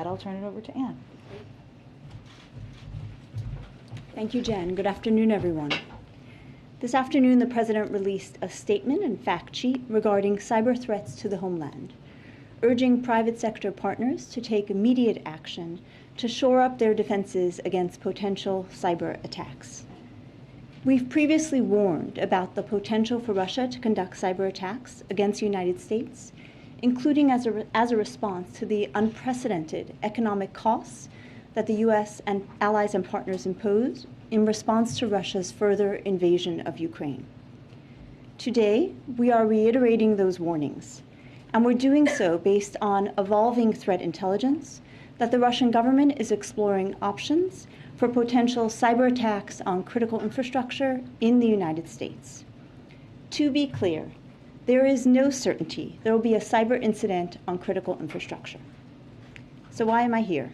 I'll turn it over to Anne. Thank you, Jen. Good afternoon, everyone. This afternoon, the President released a statement and fact sheet regarding cyber threats to the homeland, urging private sector partners to take immediate action to shore up their defenses against potential cyber attacks. We've previously warned about the potential for Russia to conduct cyber attacks against the United States, including as a response to the unprecedented economic costs that the U.S. and allies and partners impose in response to Russia's further invasion of Ukraine. Today, we are reiterating those warnings, and we're doing so based on evolving threat intelligence that the Russian government is exploring options for potential cyber attacks on critical infrastructure in the United States. To be clear, there is no certainty there will be a cyber incident on critical infrastructure. So why am I here?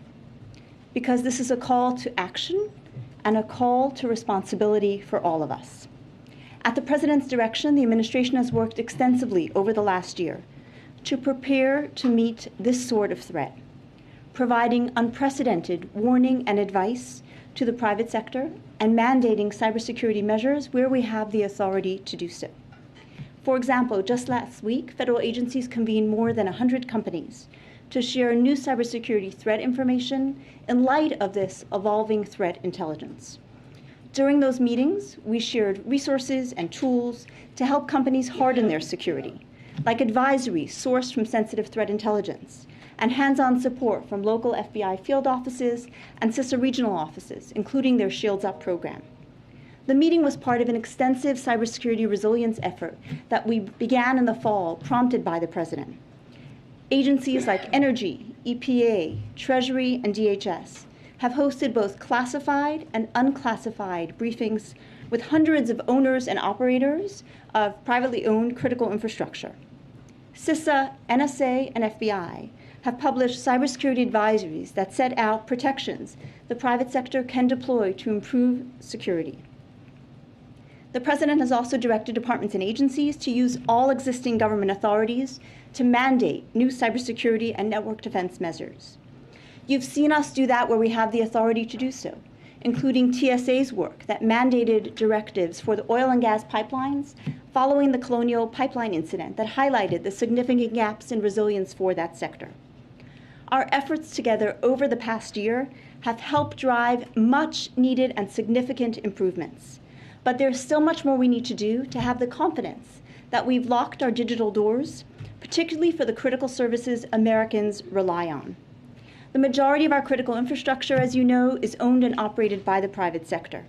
Because this is a call to action and a call to responsibility for all of us. At the President's direction, the administration has worked extensively over the last year to prepare to meet this sort of threat, providing unprecedented warning and advice to the private sector and mandating cybersecurity measures where we have the authority to do so. For example, just last week, federal agencies convened more than 100 companies to share new cybersecurity threat information in light of this evolving threat intelligence. During those meetings, we shared resources and tools to help companies harden their security, like advisories sourced from sensitive threat intelligence, and hands-on support from local FBI field offices and CISA regional offices, including their Shields Up program. The meeting was part of an extensive cybersecurity resilience effort that we began in the fall, prompted by the President. Agencies like Energy, EPA, Treasury, and DHS have hosted both classified and unclassified briefings with hundreds of owners and operators of privately owned critical infrastructure. CISA, NSA, and FBI have published cybersecurity advisories that set out protections the private sector can deploy to improve security. The President has also directed departments and agencies to use all existing government authorities to mandate new cybersecurity and network defense measures. You've seen us do that where we have the authority to do so, including TSA's work that mandated directives for the oil and gas pipelines following the Colonial Pipeline incident that highlighted the significant gaps in resilience for that sector. Our efforts together over the past year have helped drive much needed and significant improvements. But there's still much more we need to do to have the confidence that we've locked our digital doors, particularly for the critical services Americans rely on. The majority of our critical infrastructure, as you know, is owned and operated by the private sector.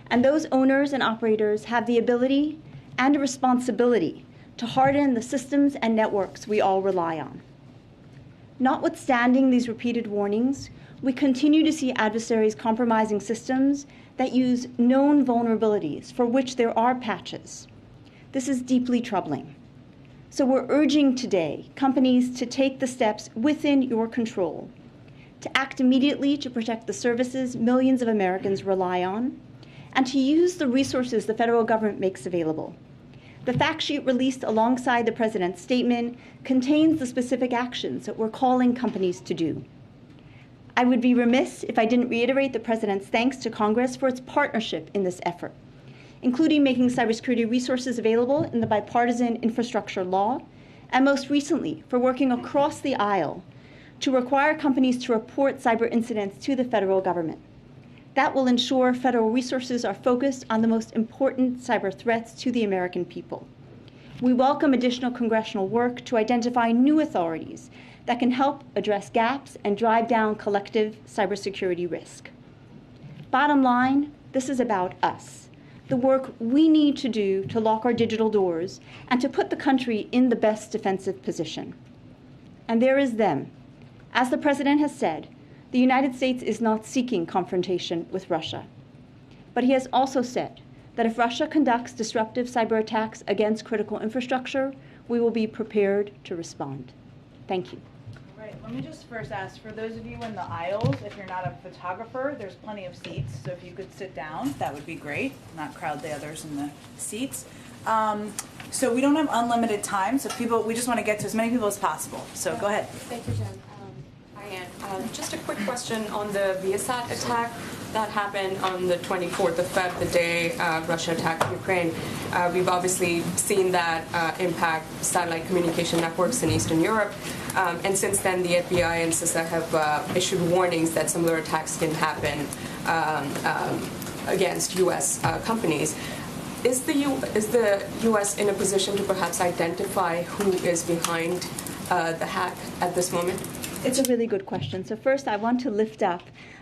And those owners and operators have the ability and a responsibility to harden the systems and networks we all rely on. Notwithstanding these repeated warnings, we continue to see adversaries compromising systems that use known vulnerabilities for which there are patches. This is deeply troubling. So we're urging today companies to take the steps within your control, to act immediately to protect the services millions of Americans rely on, and to use the resources the federal government makes available. The fact sheet released alongside the President's statement contains the specific actions that we're calling companies to do. I would be remiss if I didn't reiterate the President's thanks to Congress for its partnership in this effort, including making cybersecurity resources available in the bipartisan infrastructure law, and most recently for working across the aisle to require companies to report cyber incidents to the federal government. That will ensure federal resources are focused on the most important cyber threats to the American people. We welcome additional congressional work to identify new authorities that can help address gaps and drive down collective cybersecurity risk. Bottom line, this is about us, the work we need to do to lock our digital doors and to put the country in the best defensive position. And there is them. As the President has said, the United States is not seeking confrontation with Russia. But he has also said that if Russia conducts disruptive cyber attacks against critical infrastructure, we will be prepared to respond. Thank you. All right, let me just first ask, for those of you in the aisles, if you're not a photographer, there's plenty of seats, so if you could sit down, that would be great, not crowd the others in the seats. So we don't have unlimited time, so we just want to get to as many people as possible. So go ahead. Thank you, Jen. Hi, Anne. Just a quick question on the Viasat attack that happened on the 24th of Feb, the day Russia attacked Ukraine. We've obviously seen that impact satellite communication networks in Eastern Europe. And since then, the FBI and CISA have issued warnings that similar attacks can happen against U.S. companies. Is the U.S. in a position to perhaps identify who is behind the hack at this moment? It's a really good question. So first, I want to lift up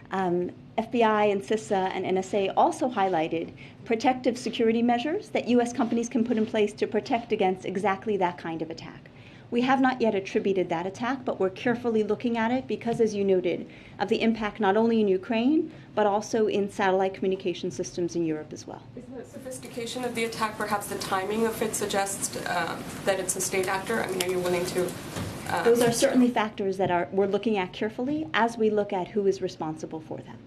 FBI and CISA and NSA also highlighted protective security measures that U.S. companies can put in place to protect against exactly that kind of attack. We have not yet attributed that attack, but we're carefully looking at it because, as you noted, of the impact not only in Ukraine, but also in satellite communication systems in Europe as well. Is the sophistication of the attack, perhaps the timing of it, suggests that it's a state actor? I mean, are you willing to... Those are certainly factors that we're looking at carefully as we look at who is responsible for them.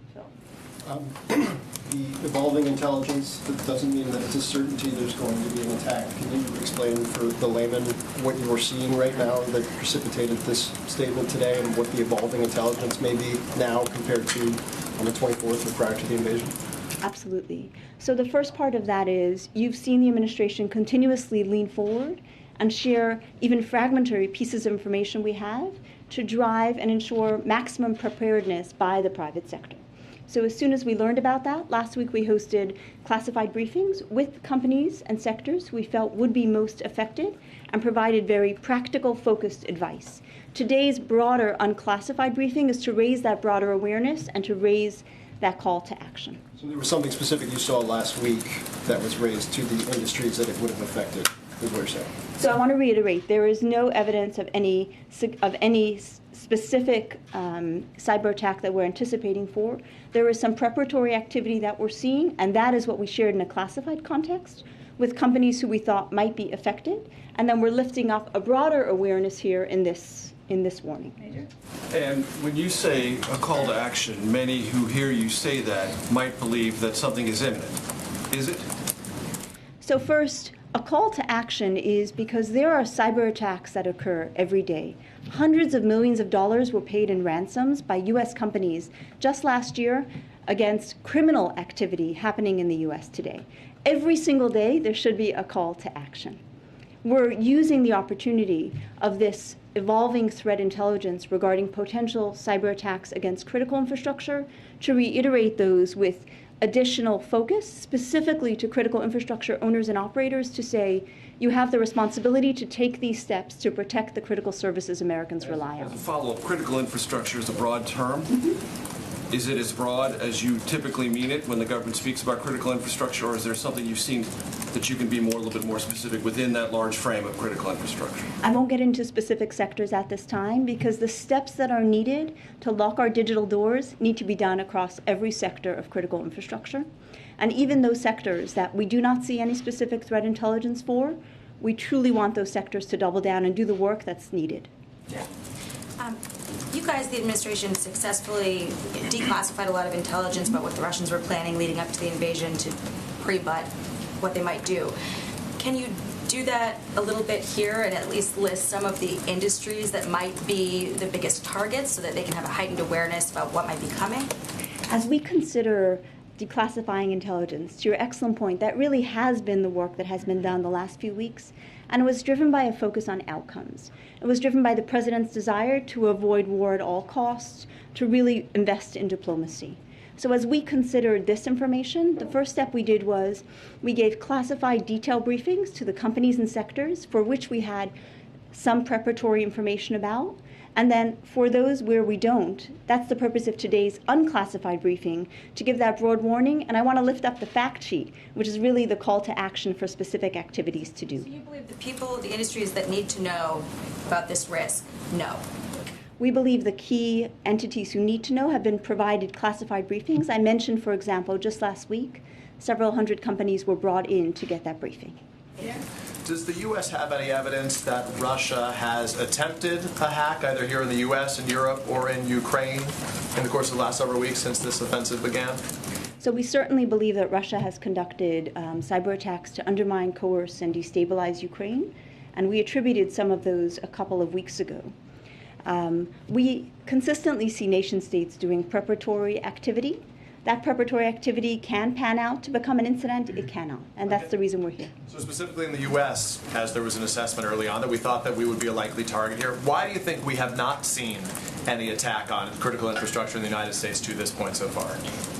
The evolving intelligence, that doesn't mean that it's a certainty there's going to be an attack. Can you explain for the layman what you're seeing right now that precipitated this statement today and what the evolving intelligence may be now compared to on the 24th or prior to the invasion? Absolutely. So the first part of that is you've seen the administration continuously lean forward and share even fragmentary pieces of information we have to drive and ensure maximum preparedness by the private sector. So as soon as we learned about that, last week we hosted classified briefings with companies and sectors we felt would be most affected and provided very practical, focused advice. Today's broader unclassified briefing is to raise that broader awareness and to raise that call to action. So there was something specific you saw last week that was raised to the industries that it would have affected, is what you're saying? So I want to reiterate, there is no evidence of any specific cyber attack that we're anticipating for. There is some preparatory activity that we're seeing, and that is what we shared in a classified context with companies who we thought might be affected. And then we're lifting up a broader awareness here in this warning. Major? And when you say a call to action, many who hear you say that might believe that something is imminent. Is it? So first, a call to action is because there are cyber attacks that occur every day. Hundreds of millions of dollars were paid in ransoms by U.S. companies just last year against criminal activity happening in the U.S. today. Every single day, there should be a call to action. We're using the opportunity of this evolving threat intelligence regarding potential cyber attacks against critical infrastructure to reiterate those with additional focus specifically to critical infrastructure owners and operators to say, you have the responsibility to take these steps to protect the critical services Americans rely on. As a follow-up, critical infrastructure is a broad term. Mm-hmm. Is it as broad as you typically mean it when the government speaks about critical infrastructure, or is there something you've seen that you can be a little bit more specific within that large frame of critical infrastructure? I won't get into specific sectors at this time because the steps that are needed to lock our digital doors need to be done across every sector of critical infrastructure. And even those sectors that we do not see any specific threat intelligence for, we truly want those sectors to double down and do the work that's needed. Yeah. You guys, the administration, successfully declassified a lot of intelligence about what the Russians were planning leading up to the invasion to pre-butt what they might do. Can you do that a little bit here and at least list some of the industries that might be the biggest targets so that they can have a heightened awareness about what might be coming? As we consider declassifying intelligence, to your excellent point, that really has been the work that has been done the last few weeks, and it was driven by a focus on outcomes. It was driven by the president's desire to avoid war at all costs, to really invest in diplomacy. So as we considered this information, the first step we did was we gave classified detailed briefings to the companies and sectors for which we had some preparatory information about. And then for those where we don't, that's the purpose of today's unclassified briefing, to give that broad warning. And I want to lift up the fact sheet, which is really the call to action for specific activities to do. So you believe the people, the industries that need to know about this risk know? We believe the key entities who need to know have been provided classified briefings. I mentioned, for example, just last week, several hundred companies were brought in to get that briefing. Yeah. Does the U.S. have any evidence that Russia has attempted a hack, either here in the U.S., in Europe, or in Ukraine, in the course of the last several weeks since this offensive began? So we certainly believe that Russia has conducted cyber attacks to undermine, coerce, and destabilize Ukraine, and we attributed some of those a couple of weeks ago. We consistently see nation states doing preparatory activity. That preparatory activity can pan out to become an incident, it cannot, and that's the reason we're here. So specifically in the U.S., as there was an assessment early on that we thought that we would be a likely target here, why do you think we have not seen any attack on critical infrastructure in the United States to this point so far?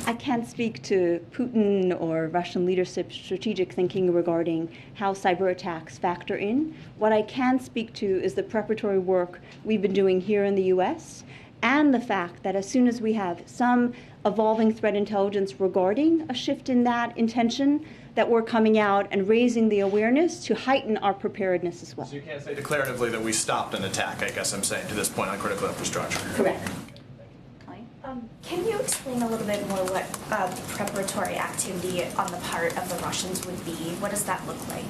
I can't speak to Putin or Russian leadership's strategic thinking regarding how cyber attacks factor in. What I can speak to is the preparatory work we've been doing here in the U.S., and the fact that as soon as we have some evolving threat intelligence regarding a shift in that intention, that we're coming out and raising the awareness to heighten our preparedness as well. So you can't say declaratively that we stopped an attack, I guess I'm saying, to this point on critical infrastructure. Correct. Can you explain a little bit more what preparatory activity on the part of the Russians would be? What does that look like?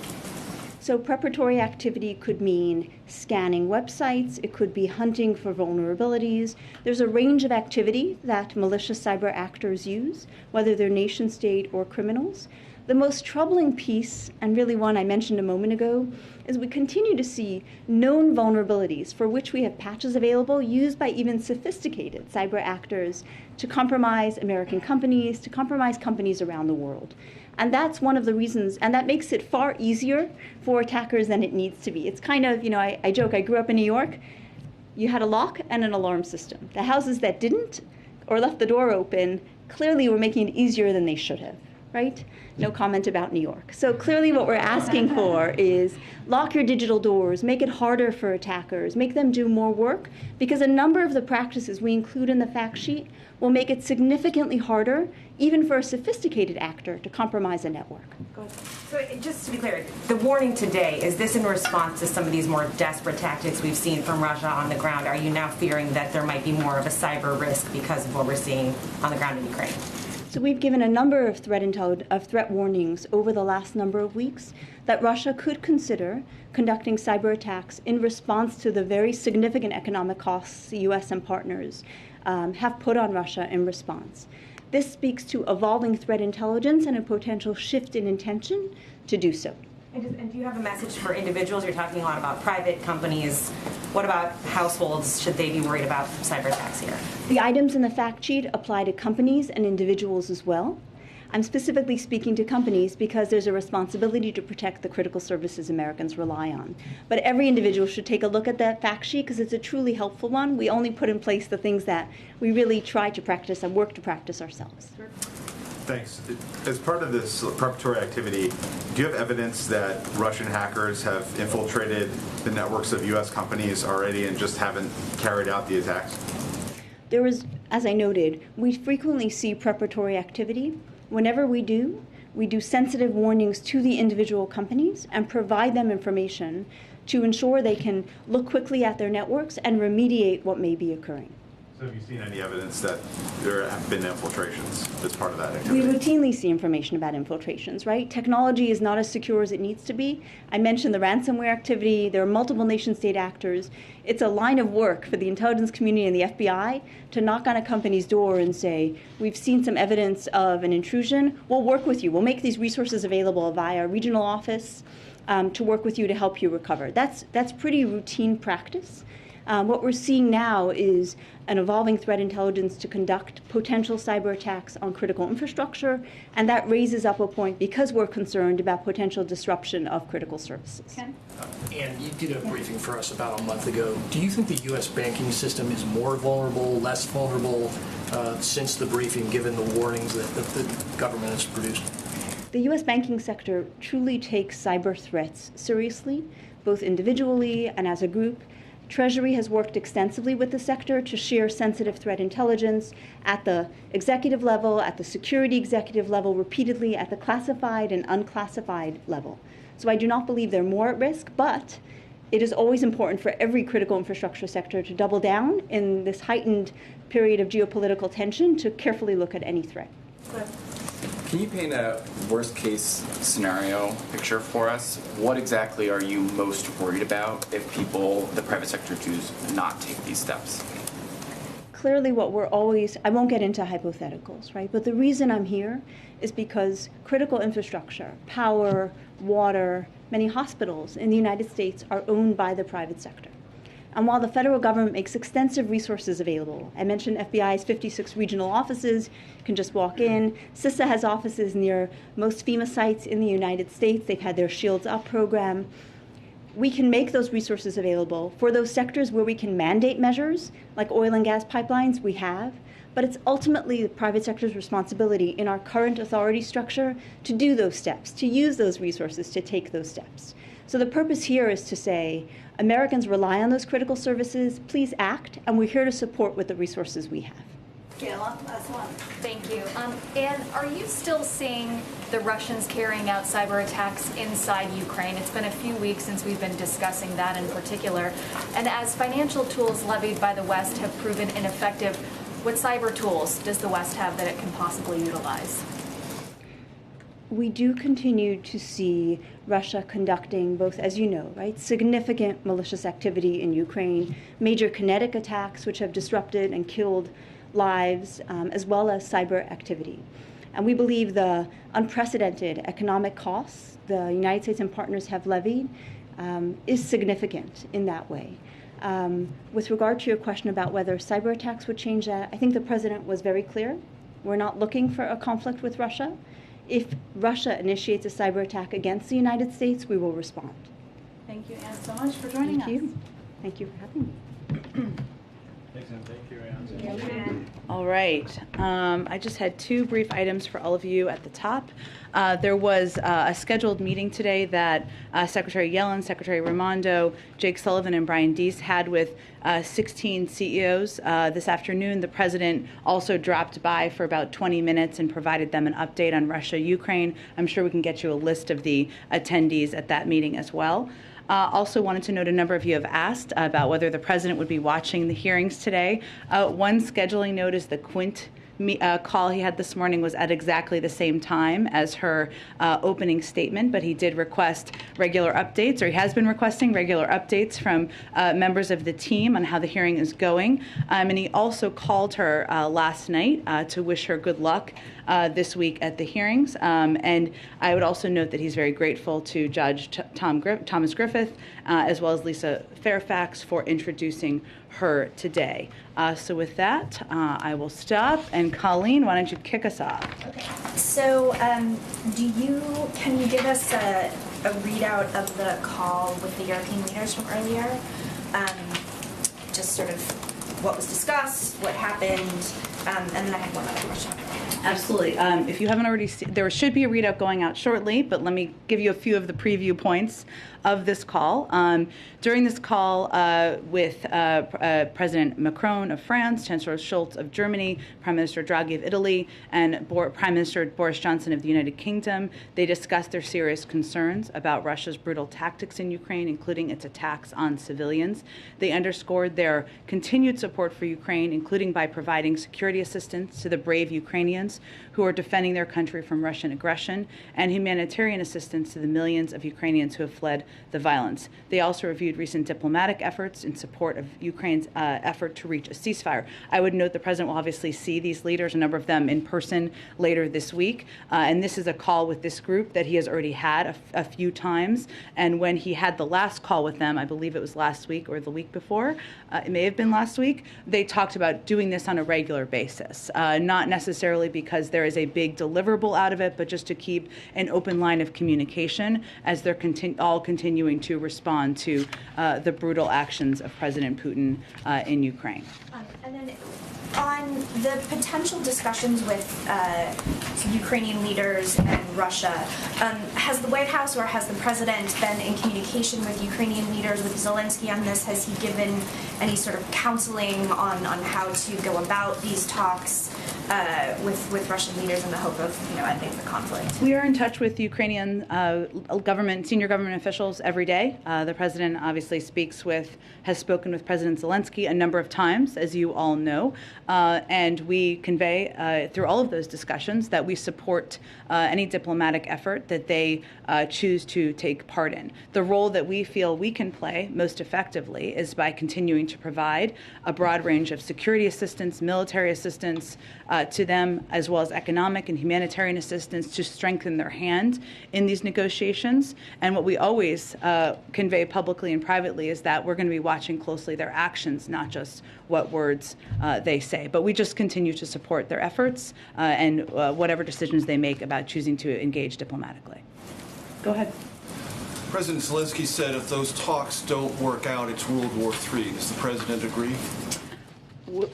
So preparatory activity could mean scanning websites, it could be hunting for vulnerabilities. There's a range of activity that malicious cyber actors use, whether they're nation state or criminals. The most troubling piece, and really one I mentioned a moment ago, is we continue to see known vulnerabilities for which we have patches available used by even sophisticated cyber actors to compromise American companies, to compromise companies around the world. And that's one of the reasons, and that makes it far easier for attackers than it needs to be. It's kind of, I joke, I grew up in New York. You had a lock and an alarm system. The houses that didn't or left the door open clearly were making it easier than they should have, right? No comment about New York. So clearly what we're asking for is lock your digital doors, make it harder for attackers, make them do more work, because a number of the practices we include in the fact sheet will make it significantly harder, even for a sophisticated actor, to compromise a network. So just to be clear, the warning today, is this in response to some of these more desperate tactics we've seen from Russia on the ground? Are you now fearing that there might be more of a cyber risk because of what we're seeing on the ground in Ukraine? So we've given a number of threat warnings over the last number of weeks that Russia could consider conducting cyber attacks in response to the very significant economic costs the U.S. and partners have put on Russia in response. This speaks to evolving threat intelligence and a potential shift in intention to do so. And do you have a message for individuals? You're talking a lot about private companies. What about households? Should they be worried about cyber attacks here? The items in the fact sheet apply to companies and individuals as well. I'm specifically speaking to companies because there's a responsibility to protect the critical services Americans rely on. But every individual should take a look at that fact sheet because it's a truly helpful one. We only put in place the things that we really try to practice and work to practice ourselves. Thanks. As part of this preparatory activity, do you have evidence that Russian hackers have infiltrated the networks of U.S. companies already and just haven't carried out the attacks? There is, as I noted, we frequently see preparatory activity. Whenever we do sensitive warnings to the individual companies and provide them information to ensure they can look quickly at their networks and remediate what may be occurring. So have you seen any evidence that there have been infiltrations as part of that activity? We routinely see information about infiltrations, right? Technology is not as secure as it needs to be. I mentioned the ransomware activity. There are multiple nation-state actors. It's a line of work for the intelligence community and the FBI to knock on a company's door and say, we've seen some evidence of an intrusion. We'll work with you. We'll make these resources available via a regional office to work with you to help you recover. That's pretty routine practice. What we're seeing now is an evolving threat intelligence to conduct potential cyber attacks on critical infrastructure, and that raises up a point because we're concerned about potential disruption of critical services. Ken? And you did a briefing for us about a month ago. Do you think the U.S. banking system is more vulnerable, less vulnerable since the briefing, given the warnings that the government has produced? The U.S. banking sector truly takes cyber threats seriously, both individually and as a group. Treasury has worked extensively with the sector to share sensitive threat intelligence at the executive level, at the security executive level, repeatedly at the classified and unclassified level. So I do not believe they're more at risk, but it is always important for every critical infrastructure sector to double down in this heightened period of geopolitical tension to carefully look at any threat. Can you paint a worst-case scenario picture for us? What exactly are you most worried about if people, the private sector, choose not take these steps? Clearly what we're always, I won't get into hypotheticals, right? But the reason I'm here is because critical infrastructure, power, water, many hospitals in the United States are owned by the private sector. And while the federal government makes extensive resources available, I mentioned FBI's 56 regional offices, you can just walk in. CISA has offices near most FEMA sites in the United States. They've had their Shields Up program. We can make those resources available for those sectors where we can mandate measures, like oil and gas pipelines, we have. But it's ultimately the private sector's responsibility in our current authority structure to do those steps, to use those resources to take those steps. So the purpose here is to say, Americans rely on those critical services, please act, and we're here to support with the resources we have. Kayla, last one. Thank you. And are you still seeing the Russians carrying out cyber attacks inside Ukraine? It's been a few weeks since we've been discussing that in particular. And as financial tools levied by the West have proven ineffective, what cyber tools does the West have that it can possibly utilize? We do continue to see Russia conducting both, as you know, right, significant malicious activity in Ukraine, major kinetic attacks which have disrupted and killed lives, as well as cyber activity. And we believe the unprecedented economic costs the United States and partners have levied is significant in that way. With regard to your question about whether cyber attacks would change that, I think the president was very clear. We're not looking for a conflict with Russia. If Russia initiates a cyber attack against the United States, we will respond. Thank you, Anne, so much for joining us. Thank you. Thank you for having me. Thank you, Anne. All right. I just had two brief items for all of you at the top. There was a scheduled meeting today that Secretary Yellen, Secretary Raimondo, Jake Sullivan, and Brian Deese had with 16 CEOs. This afternoon, the president also dropped by for about 20 minutes and provided them an update on Russia, Ukraine. I'm sure we can get you a list of the attendees at that meeting as well. Also wanted to note a number of you have asked about whether the president would be watching the hearings today. One scheduling note is the Quint call he had this morning was at exactly the same time as her opening statement, but he did request regular updates, or he has been requesting regular updates from members of the team on how the hearing is going. And he also called her last night to wish her good luck this week at the hearings. And I would also note that he's very grateful to Judge Thomas Griffith, as well as Lisa Fairfax, for introducing her today. So with that, I will stop. And Colleen, why don't you kick us off? Okay. So can you give us a readout of the call with the European leaders from earlier? Just sort of what was discussed, what happened, and then I had one other question. Absolutely. If you haven't already seen, there should be a readout going out shortly, but let me give you a few of the preview points of this call. During this call with President Macron of France, Chancellor Scholz of Germany, Prime Minister Draghi of Italy, and Prime Minister Boris Johnson of the United Kingdom, they discussed their serious concerns about Russia's brutal tactics in Ukraine, including its attacks on civilians. They underscored their continued support for Ukraine, including by providing security assistance to the brave Ukrainians who are defending their country from Russian aggression, and humanitarian assistance to the millions of Ukrainians who have fled the violence. They also reviewed recent diplomatic efforts in support of Ukraine's effort to reach a ceasefire. I would note the president will obviously see these leaders, a number of them in person, later this week. And this is a call with this group that he has already had a few times. And when he had the last call with them, I believe it was last week or the week before, it may have been last week, they talked about doing this on a regular basis, not necessarily because there is a big deliverable out of it, but just to keep an open line of communication as they're all continuing to respond to the brutal actions of President Putin in Ukraine. And then on the potential discussions with Ukrainian leaders and Russia, has the White House or has the president been in communication with Ukrainian leaders, with Zelensky on this? Has he given any sort of counseling on how to go about these talks with Russian leaders in the hope of ending the conflict? We are in touch with Ukrainian senior government officials every day. The president obviously has spoken with President Zelensky a number of times, as you all know, and we convey through all of those discussions that we support any diplomatic effort that they choose to take part in. The role that we feel we can play most effectively is by continuing to provide a broad range of security assistance, military assistance to them, as well as economic and humanitarian assistance to strengthen their hand in these negotiations. And what we always always convey publicly and privately is that we're going to be watching closely their actions, not just what words they say. But we just continue to support their efforts and whatever decisions they make about choosing to engage diplomatically. Go ahead. President Zelensky said if those talks don't work out, it's World War III. Does the president agree?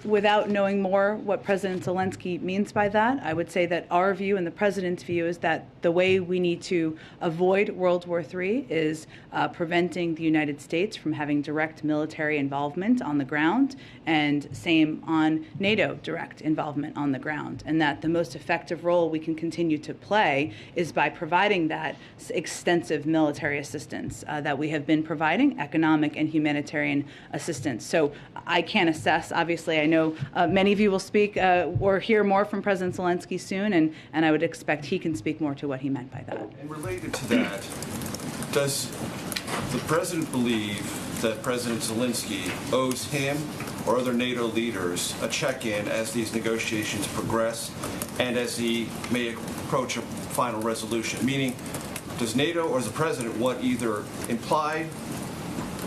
Without knowing more what President Zelensky means by that, I would say that our view and the president's view is that the way we need to avoid World War III is preventing the United States from having direct military involvement on the ground, and same on NATO direct involvement on the ground, and that the most effective role we can continue to play is by providing that extensive military assistance that we have been providing, economic and humanitarian assistance. So I can't assess, obviously, I know many of you will speak or hear more from President Zelensky soon, and I would expect he can speak more to what he meant by that. And related to that, does the president believe that President Zelensky owes him or other NATO leaders a check-in as these negotiations progress and as he may approach a final resolution? Meaning, does NATO or the president want either implied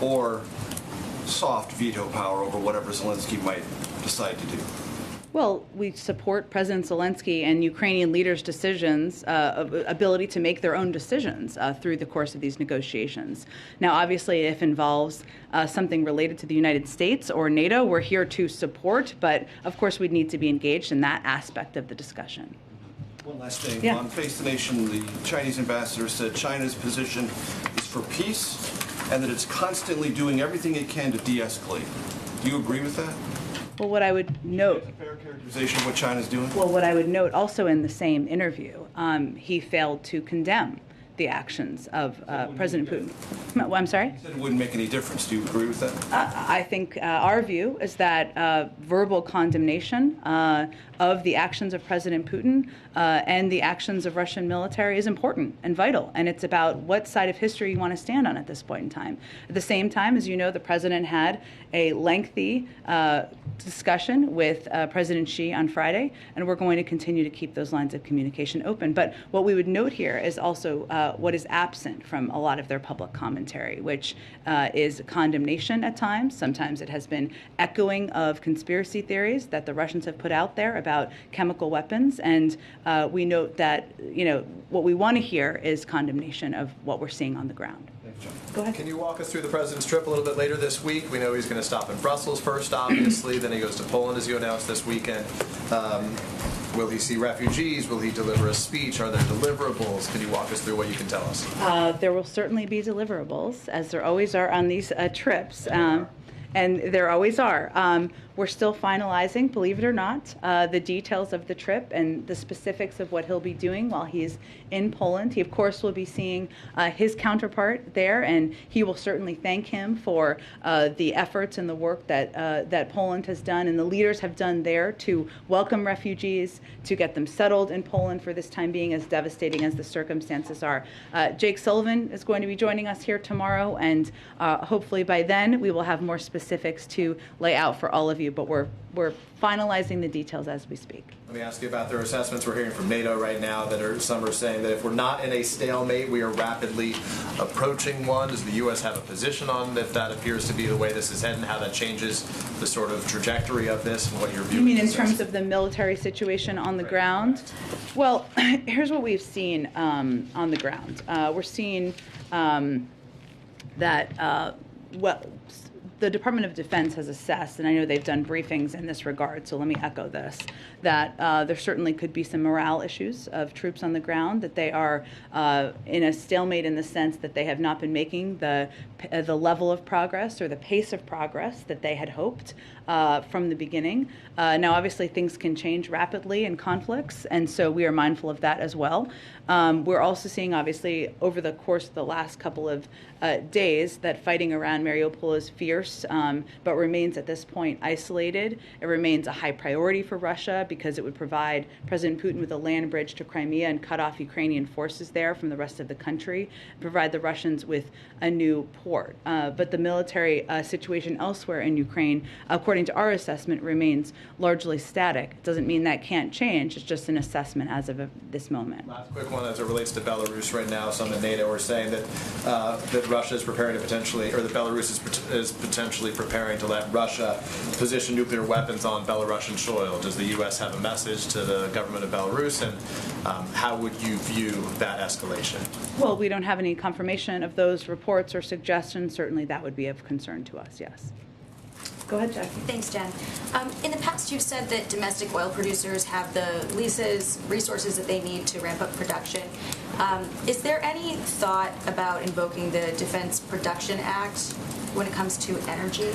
or soft veto power over whatever Zelensky might decide to do? Well, we support President Zelensky and Ukrainian leaders' decisions, ability to make their own decisions through the course of these negotiations. Now, obviously, if it involves something related to the United States or NATO, we're here to support, but of course we'd need to be engaged in that aspect of the discussion. One last thing. Yeah. On Face the Nation, the Chinese ambassador said China's position is for peace and that it's constantly doing everything it can to de-escalate. Do you agree with that? Well, what I would note... A fair characterization of what China's doing? Well, what I would note also in the same interview, he failed to condemn the actions of President Putin. I'm sorry? He said it wouldn't make any difference. Do you agree with that? I think our view is that verbal condemnation of the actions of President Putin and the actions of Russian military is important and vital, and it's about what side of history you want to stand on at this point in time. At the same time, as you know, the president had a lengthy discussion with President Xi on Friday, and we're going to continue to keep those lines of communication open. But what we would note here is also what is absent from a lot of their public commentary, which is condemnation at times. Sometimes it has been echoing of conspiracy theories that the Russians have put out there about chemical weapons, and we note that, you know, what we want to hear is condemnation of what we're seeing on the ground. Go ahead. Can you walk us through the president's trip a little bit later this week? We know he's going to stop in Brussels first, obviously. Then he goes to Poland, as you announced this weekend. Will he see refugees? Will he deliver a speech? Are there deliverables? Can you walk us through what you can tell us? There will certainly be deliverables, as there always are on these trips. And there always are. We're still finalizing, believe it or not, the details of the trip and the specifics of what he'll be doing while he's in Poland. He, of course, will be seeing his counterpart there, and he will certainly thank him for the efforts and the work that Poland has done and the leaders have done there to welcome refugees, to get them settled in Poland for this time being, as devastating as the circumstances are. Jake Sullivan is going to be joining us here tomorrow, and hopefully by then we will have more specifics to lay out for all of you, but we're finalizing the details as we speak. Let me ask you about their assessments. We're hearing from NATO right now that some are saying that if we're not in a stalemate, we are rapidly approaching one. Does the U.S. have a position on if that appears to be the way this is heading, how that changes the sort of trajectory of this and what your view is? You mean in terms of the military situation on the ground? Well, here's what we've seen on the ground. We're seeing that, the Department of Defense has assessed, and I know they've done briefings in this regard, so let me echo this, that there certainly could be some morale issues of troops on the ground, that they are in a stalemate in the sense that they have not been making the level of progress or the pace of progress that they had hoped from the beginning. Now, obviously, things can change rapidly in conflicts, and so we are mindful of that as well. We're also seeing, obviously, over the course of the last couple of days, that fighting around Mariupol is fierce course, but remains at this point isolated. It remains a high priority for Russia because it would provide President Putin with a land bridge to Crimea and cut off Ukrainian forces there from the rest of the country, provide the Russians with a new port. But the military situation elsewhere in Ukraine, according to our assessment, remains largely static. It doesn't mean that can't change. It's just an assessment as of this moment. Last quick one as it relates to Belarus right now. Some in NATO are saying that that Russia is preparing to potentially, or that Belarus is potentially preparing to let Russia position nuclear weapons on Belarusian soil. Does the U.S. have a message to the government of Belarus, and how would you view that escalation? Well, we don't have any confirmation of those reports or suggestions. Certainly that would be of concern to us, yes. Go ahead, Jackie. Thanks, Jen. In the past, you've said that domestic oil producers have the leases, resources that they need to ramp up production. Is there any thought about invoking the Defense Production Act when it comes to energy?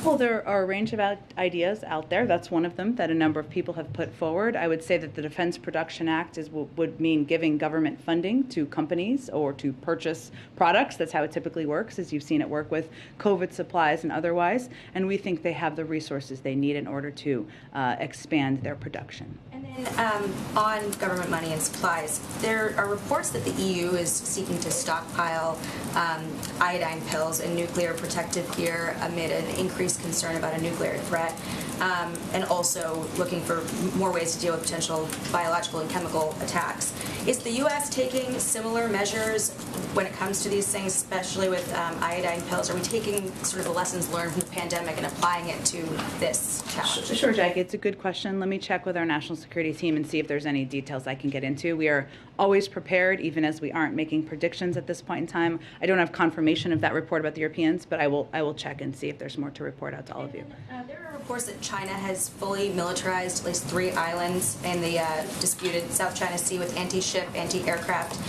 Well, there are a range of ideas out there. That's one of them that a number of people have put forward. I would say that the Defense Production Act would mean giving government funding to companies or to purchase products. That's how it typically works, as you've seen it work with COVID supplies and otherwise. And we think they have the resources they need in order to expand their production. And then on government money and supplies, there are reports that the EU is seeking to stockpile iodine pills and nuclear protective gear amid an increased concern about a nuclear threat, and also looking for more ways to deal with potential biological and chemical attacks. Is the U.S. taking similar measures when it comes to these things, especially with iodine pills? Are we taking sort of the lessons learned from the pandemic and applying it to this challenge? Sure, Jackie. It's a good question. Let me check with our national security team and see if there's any details I can get into. We are always prepared, even as we aren't making predictions at this point in time. I don't have confirmation of that report about the Europeans, but I will check and see if there's more to report out to all of you. There are reports that China has fully militarized at least 3 islands in the disputed South China Sea with anti-ship, anti-aircraft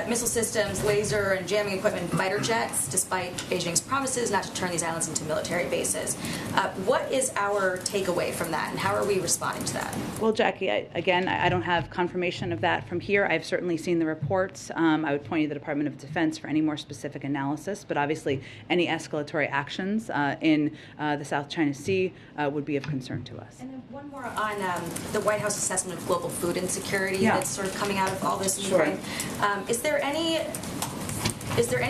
missile systems, laser and jamming equipment, fighter jets, despite Beijing's promises not to turn these islands into military bases. What is our takeaway from that, and how are we responding to that? Well, Jackie, I don't have confirmation of that from here. I've certainly seen the reports. I would point you to the Department of Defense for any more specific analysis, but obviously any escalatory actions in the South China Sea would be of concern to us. And then one more on the White House assessment of global food insecurity that's sort of coming out of all this in Ukraine. Is there any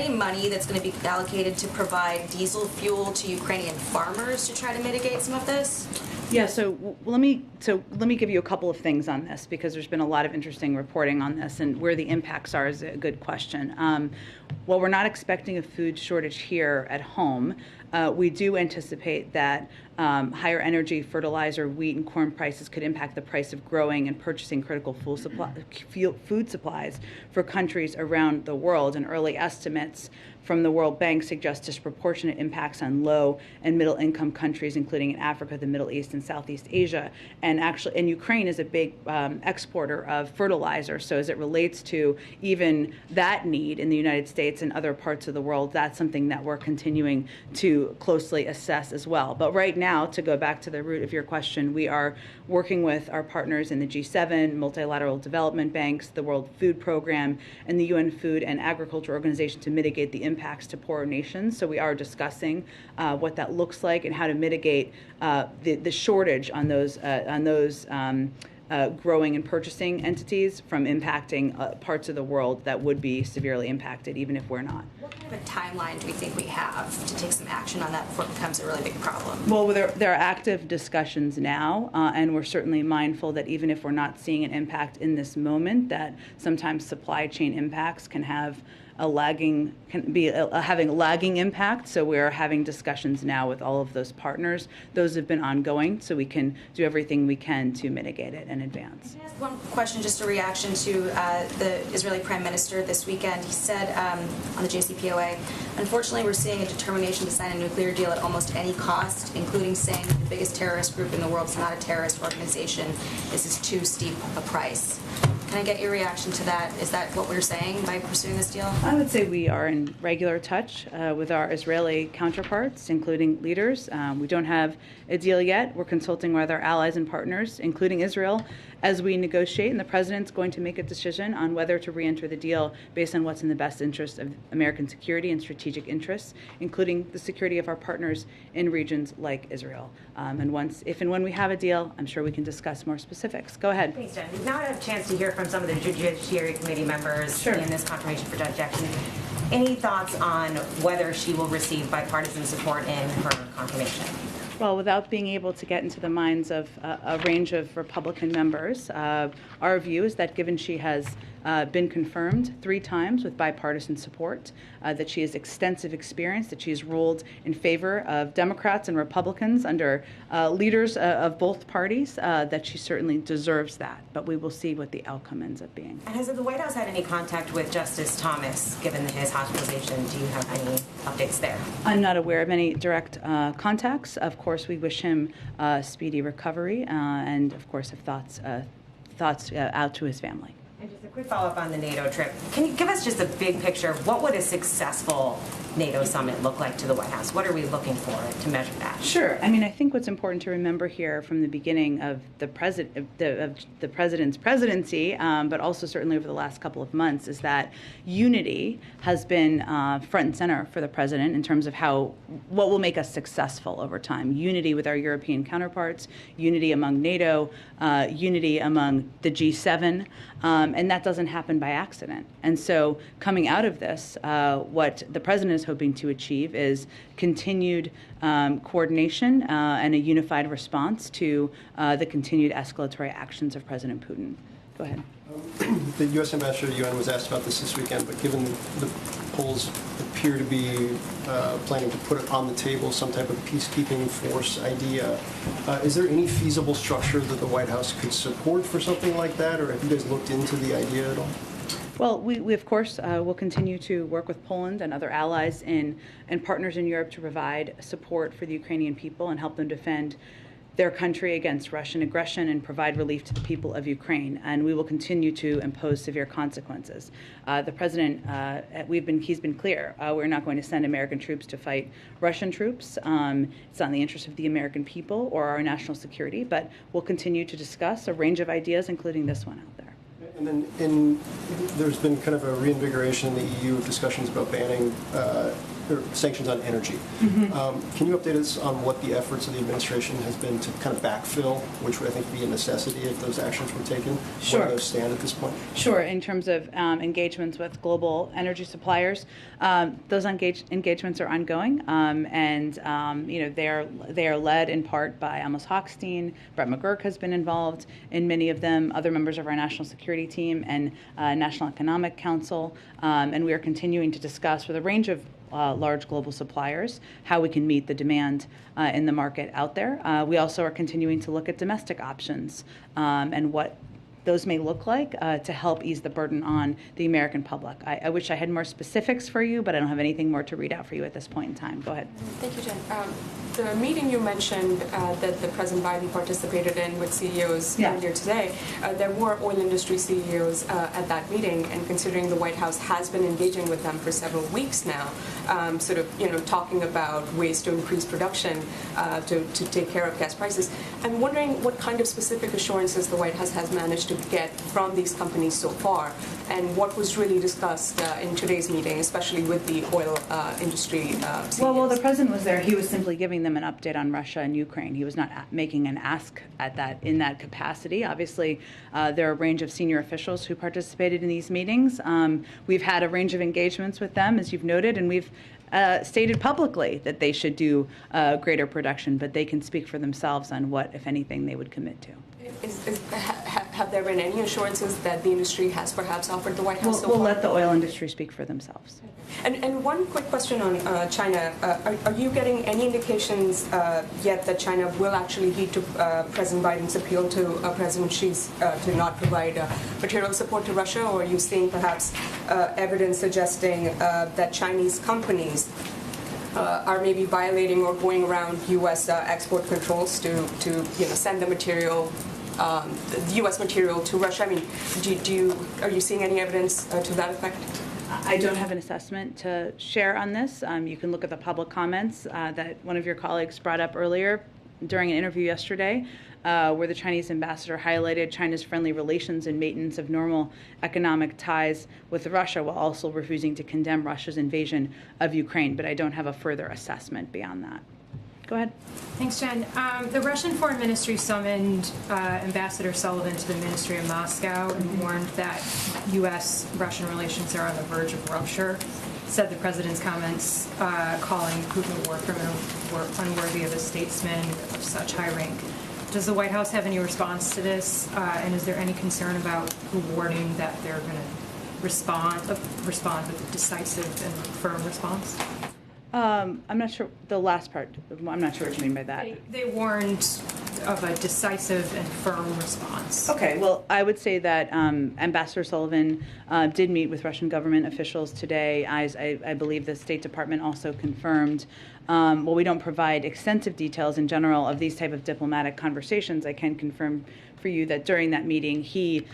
money that's going to be allocated to provide diesel fuel to Ukrainian farmers to try to mitigate some of this? Yeah, so let me give you a couple of things on this, because there's been a lot of interesting reporting on this, and where the impacts are is a good question. While we're not expecting a food shortage here at home, we do anticipate that higher energy, fertilizer, wheat, and corn prices could impact the price of growing and purchasing critical food supplies for countries around the world. And early estimates from the World Bank suggest disproportionate impacts on low and middle income countries, including in Africa, the Middle East, and Southeast Asia. And Ukraine is a big exporter of fertilizer. So as it relates to even that need in the United States and other parts of the world, that's something that we're continuing to closely assess as well. But right now, to go back to the root of your question, we are working with our partners in the G7, multilateral development banks, the World Food Program, and the UN Food and Agriculture Organization to mitigate the impacts to poorer nations. So we are discussing what that looks like and how to mitigate the shortage on those growing and purchasing entities from impacting parts of the world that would be severely impacted, even if we're not. What kind of a timeline do we think we have to take some action on that before it becomes a really big problem? Well, there are active discussions now, and we're certainly mindful that even if we're not seeing an impact in this moment, that sometimes supply chain impacts can have having a lagging impact. So we're having discussions now with all of those partners. Those have been ongoing, so we can do everything we can to mitigate it in advance. Can I ask one question, just a reaction to the Israeli Prime Minister this weekend? He said on the JCPOA, unfortunately, we're seeing a determination to sign a nuclear deal at almost any cost, including saying that the biggest terrorist group in the world is not a terrorist organization. This is too steep a price. Can I get your reaction to that? Is that what we're saying by pursuing this deal? I would say we are in regular touch with our Israeli counterparts, including leaders. We don't have a deal yet. We're consulting with our allies and partners, including Israel, as we negotiate, and the president's going to make a decision on whether to re-enter the deal based on what's in the best interest of American security and strategic interests, including the security of our partners in regions like Israel. And if and when we have a deal, I'm sure we can discuss more specifics. Go ahead. Thanks, Jen. We've now had a chance to hear from some of the Judiciary Committee members in this confirmation for Judge Jackson. Any thoughts on whether she will receive bipartisan support in her confirmation? Well, without being able to get into the minds of a range of Republican members, our view is that given she has been confirmed 3 times with bipartisan support, that she has extensive experience, that she has ruled in favor of Democrats and Republicans under leaders of both parties, that she certainly deserves that. But we will see what the outcome ends up being. And has the White House had any contact with Justice Thomas, given his hospitalization? Do you have any updates there? I'm not aware of any direct contacts. Of course, we wish him speedy recovery, and of course have thoughts out to his family. And just a quick follow-up on the NATO trip. Can you give us just a big picture of what would a successful NATO summit look like to the White House? What are we looking for to measure that? Sure. I mean, I think what's important to remember here from the beginning of the president's presidency, but also certainly over the last couple of months, is that unity has been front and center for the president in terms of what will make us successful over time. Unity with our European counterparts, unity among NATO, unity among the G7. And that doesn't happen by accident. And so coming out of this, what the president is hoping to achieve is continued coordination and a unified response to the continued escalatory actions of President Putin. Go ahead. The U.S. Ambassador to the UN was asked about this weekend, but given the polls appear to be planning to put on the table some type of peacekeeping force idea, is there any feasible structure that the White House could support for something like that, or have you guys looked into the idea at all? Well, we of course will continue to work with Poland and other allies and partners in Europe to provide support for the Ukrainian people and help them defend their country against Russian aggression and provide relief to the people of Ukraine. And we will continue to impose severe consequences. The president, he's been clear. We're not going to send American troops to fight Russian troops. It's not in the interest of the American people or our national security, but we'll continue to discuss a range of ideas, including this one out there. And then there's been kind of a reinvigoration in the EU of discussions about banning or sanctions on energy. Mm-hmm. Can you update us on what the efforts of the administration has been to kind of backfill, which would I think be a necessity if those actions were taken? Sure. Where do those stand at this point? Sure. In terms of engagements with global energy suppliers, those engagements are ongoing, and they are led in part by Amos Hochstein. Brett McGurk has been involved in many of them. Other members of our national security team and National Economic Council, and we are continuing to discuss with a range of large global suppliers how we can meet the demand in the market out there. We also are continuing to look at domestic options and what those may look like to help ease the burden on the American public. I wish I had more specifics for you, but I don't have anything more to read out for you at this point in time. Go ahead. Thank you, Jen. The meeting you mentioned that the President Biden participated in with CEOs earlier today, there were oil industry CEOs at that meeting, and considering the White House has been engaging with them for several weeks now, talking about ways to increase production to take care of gas prices, I'm wondering what kind of specific assurances the White House has managed to get from these companies so far, and what was really discussed in today's meeting, especially with the oil industry CEOs. Well, the president was there. He was simply giving them an update on Russia and Ukraine. He was not making an ask in that capacity. Obviously, there are a range of senior officials who participated in these meetings. We've had a range of engagements with them, as you've noted, and we've stated publicly that they should do greater production, but they can speak for themselves on what, if anything, they would commit to. Have there been any assurances that the industry has perhaps offered the White House so far? We'll let the oil industry speak for themselves. And one quick question on China. Are you getting any indications yet that China will actually heed to President Biden's appeal to President Xi's to not provide material support to Russia, or are you seeing perhaps evidence suggesting that Chinese companies are maybe violating or going around U.S. export controls to send the material the U.S. material to Russia? I mean, are you seeing any evidence to that effect? I don't have an assessment to share on this. You can look at the public comments that one of your colleagues brought up earlier during an interview yesterday, where the Chinese ambassador highlighted China's friendly relations and maintenance of normal economic ties with Russia, while also refusing to condemn Russia's invasion of Ukraine. But I don't have a further assessment beyond that. Go ahead. Thanks, Jen. The Russian Foreign Ministry summoned Ambassador Sullivan to the Ministry in Moscow and warned that U.S.-Russian relations are on the verge of rupture. Said the president's comments calling Putin a war criminal were unworthy of a statesman of such high rank. Does the White House have any response to this? And is there any concern about the warning that they're going to respond with a decisive and firm response? I'm not sure the last part. I'm not sure what you mean by that. They warned of a decisive and firm response. Okay, well, I would say that Ambassador Sullivan did meet with Russian government officials today. I believe the State Department also confirmed. While we don't provide extensive details in general of these type of diplomatic conversations, I can confirm for you that during that meeting, he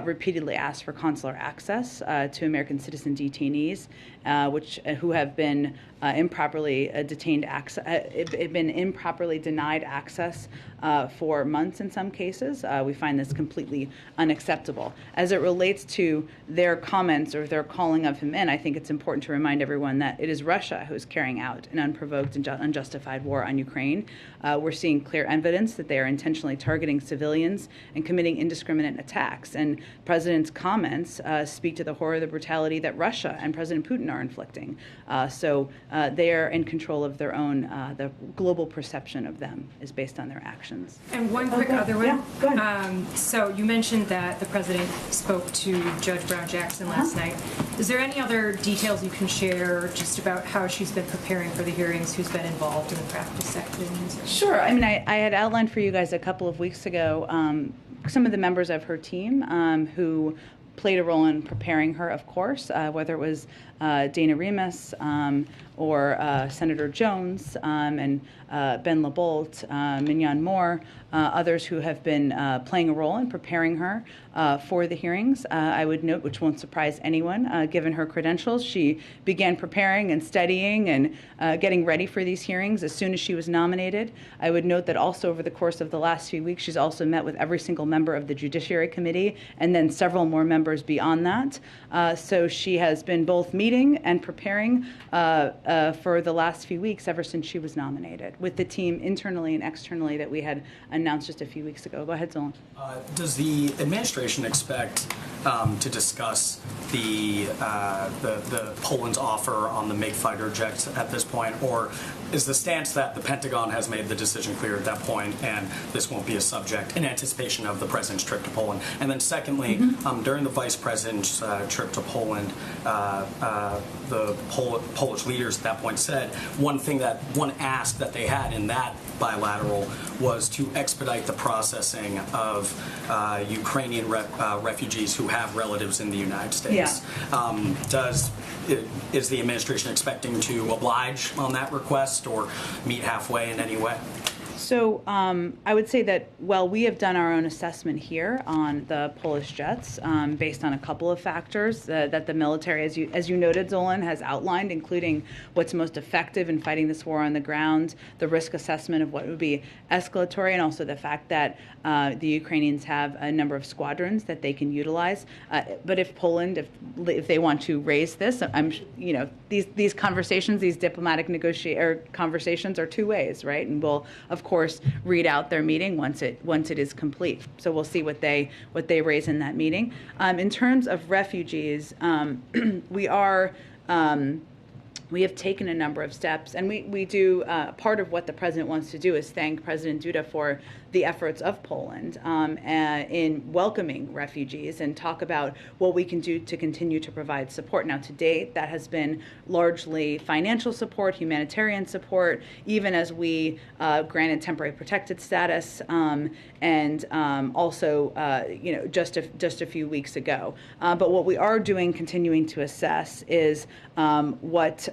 repeatedly asked for consular access to American citizen detainees, who have been improperly been improperly denied access for months in some cases. We find this completely unacceptable. As it relates to their comments or their calling of him in, I think it's important to remind everyone that it is Russia who is carrying out an unprovoked and unjustified war on Ukraine. We're seeing clear evidence that they are intentionally targeting civilians and committing indiscriminate attacks. And the President's comments speak to the horror, the brutality that Russia and President Putin are inflicting. So they are in control of their own, the global perception of them is based on their actions. And one quick other one. Yeah, go ahead. So you mentioned that the president spoke to Judge Brown Jackson last night. Is there any other details you can share just about how she's been preparing for the hearings, who's been involved in the practice activities? Sure. I mean, I had outlined for you guys a couple of weeks ago some of the members of her team who played a role in preparing her, of course, whether it was Dana Remus or Senator Jones and Ben LaBolt, Mignon Moore, others who have been playing a role in preparing her for the hearings. I would note, which won't surprise anyone, given her credentials, she began preparing and studying and getting ready for these hearings as soon as she was nominated. I would note that also over the course of the last few weeks, she's also met with every single member of the Judiciary Committee and then several more members beyond that. So she has been both meeting and preparing for the last few weeks ever since she was nominated with the team internally and externally that we had announced just a few weeks ago. Go ahead, Zolan. Does the administration expect to discuss the Poland's offer on the MiG fighter jets at this point, or is the stance that the Pentagon has made the decision clear at that point and this won't be a subject in anticipation of the president's trip to Poland? And then secondly, during the vice president's trip to Poland, the Polish leaders at that point said one ask that they had in that bilateral was to expedite the processing of Ukrainian refugees who have relatives in the United States. Yeah. Is the administration expecting to oblige on that request or meet halfway in any way? So I would say that, well, we have done our own assessment here on the Polish jets based on a couple of factors that the military, as you noted, Zolan, has outlined, including what's most effective in fighting this war on the ground, the risk assessment of what would be escalatory, and also the fact that the Ukrainians have a number of squadrons that they can utilize. But if Poland, if they want to raise this, these conversations, these diplomatic conversations are two ways, right? And we'll, of course, read out their meeting once it is complete. So we'll see what they raise in that meeting. In terms of refugees, we have taken a number of steps, and we do. Part of what the president wants to do is thank President Duda for the efforts of Poland in welcoming refugees and talk about what we can do to continue to provide support. Now, to date, that has been largely financial support, humanitarian support, even as we granted temporary protected status, and also, just a few weeks ago. But what we are doing, continuing to assess, is what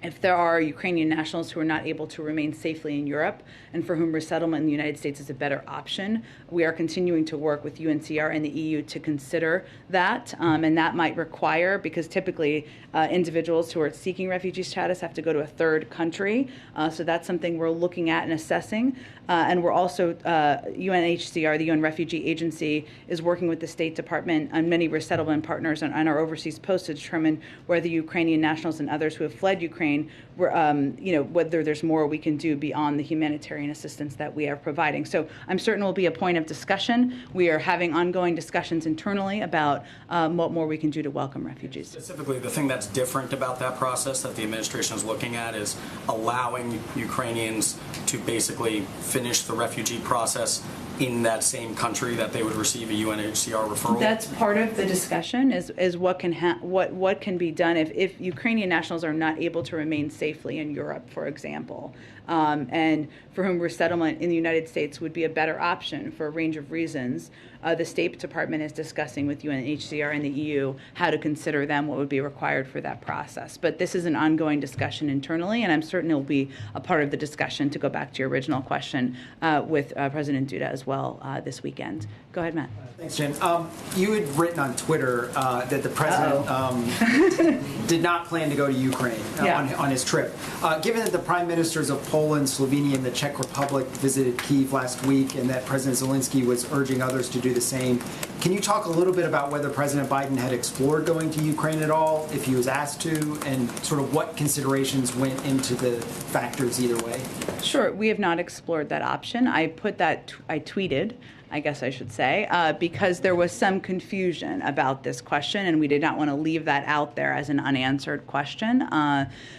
if there are Ukrainian nationals who are not able to remain safely in Europe and for whom resettlement in the United States is a better option, we are continuing to work with UNHCR and the EU to consider that. And that might require, because typically individuals who are seeking refugee status have to go to a third country. So that's something we're looking at and assessing. And we're also, UNHCR, the UN Refugee Agency, is working with the State Department and many resettlement partners on our overseas posts to determine whether Ukrainian nationals and others who have fled Ukraine, whether there's more we can do beyond the humanitarian assistance that we are providing. So I'm certain it will be a point of discussion. We are having ongoing discussions internally about what more we can do to welcome refugees. Specifically, the thing that's different about that process that the administration is looking at is allowing Ukrainians to basically finish the refugee process in that same country that they would receive a UNHCR referral. That's part of the discussion is what can be done if Ukrainian nationals are not able to remain safely in Europe, for example, and for whom resettlement in the United States would be a better option for a range of reasons. The State Department is discussing with UNHCR and the EU how to consider them, what would be required for that process. But this is an ongoing discussion internally, and I'm certain it will be a part of the discussion, to go back to your original question, with President Duda as well this weekend. Go ahead, Matt. Thanks, Jen. You had written on Twitter that the president did not plan to go to Ukraine on his trip. Given that the prime ministers of Poland, Slovenia, and the Czech Republic visited Kyiv last week, and that President Zelensky was urging others to do the same, can you talk a little bit about whether President Biden had explored going to Ukraine at all, if he was asked to, and sort of what considerations went into the factors either way? Sure. We have not explored that option. I tweeted, I guess I should say, because there was some confusion about this question, and we did not want to leave that out there as an unanswered question.